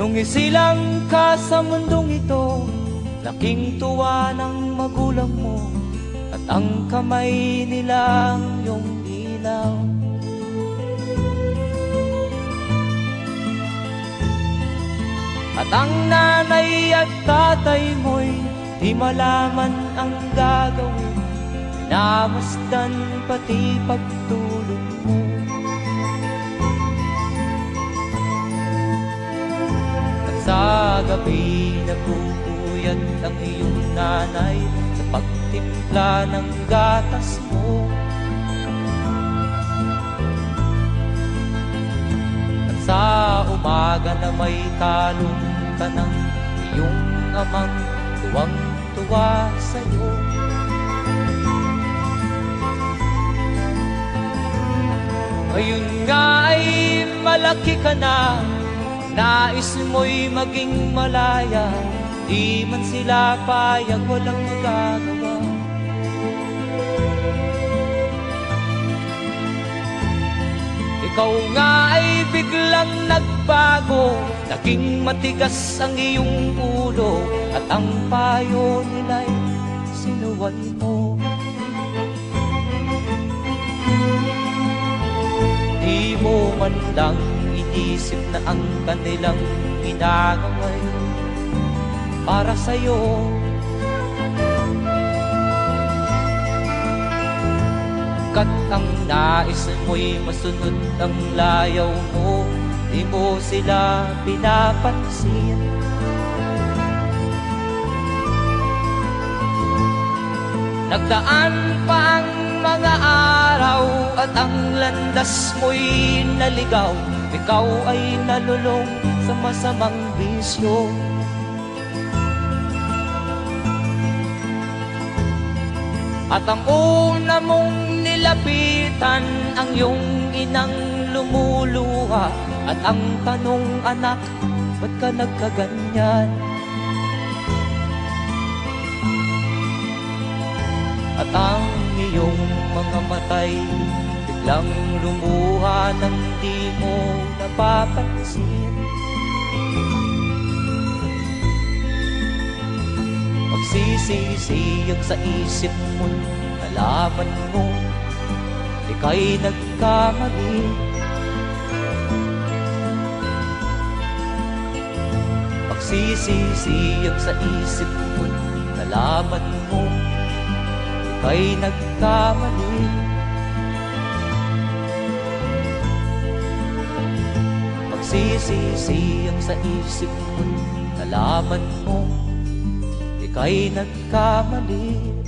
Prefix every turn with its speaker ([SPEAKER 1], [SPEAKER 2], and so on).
[SPEAKER 1] Nung isilang ka sa mundong ito, laking tuwa ng magulang mo, at ang kamay nila ang iyong ilaw. At ang nanay at tatay mo'y di malaman ang gagawin, minamasdan pati pagtulog mo. At sa gabi nagpupuyat ang iyong nanay sa pagtimpla ng gatas mo. At sa umaga na may talong ka ng iyong amang tuwang-tuwa sa'yo. Ngayon nga ay malaki ka na, nais mo'y maging malaya, di man sila payag, walang magagawa. Ikaw nga ay biglang nagbago, naging matigas ang iyong ulo, at ang payo nila'y sinuway mo. Di mo man lang inisip na ang kanilang ginagawa'y para sa'yo. Kat ang nais mo'y masunod ang layaw mo, di mo sila pinapansin. Nagdaan pa ang mga araw at ang landas mo'y naligaw, ikaw ay nalulong sa masamang bisyo. At ang una mong nilapitan ang iyong inang lumuluha, at ang tanong, anak, ba't ka nagkaganyan? At ang iyong mga matay biglang lumuha nang di mo napapansin. Magsisisiyag sa isip mo, nalaman mo ika'y nagkamali. Magsisisiyag sa isip mo, nalaman mo ika'y nagkamali. Magsisisiyag sa isip mo, nalaman mo ika'y nagkamali.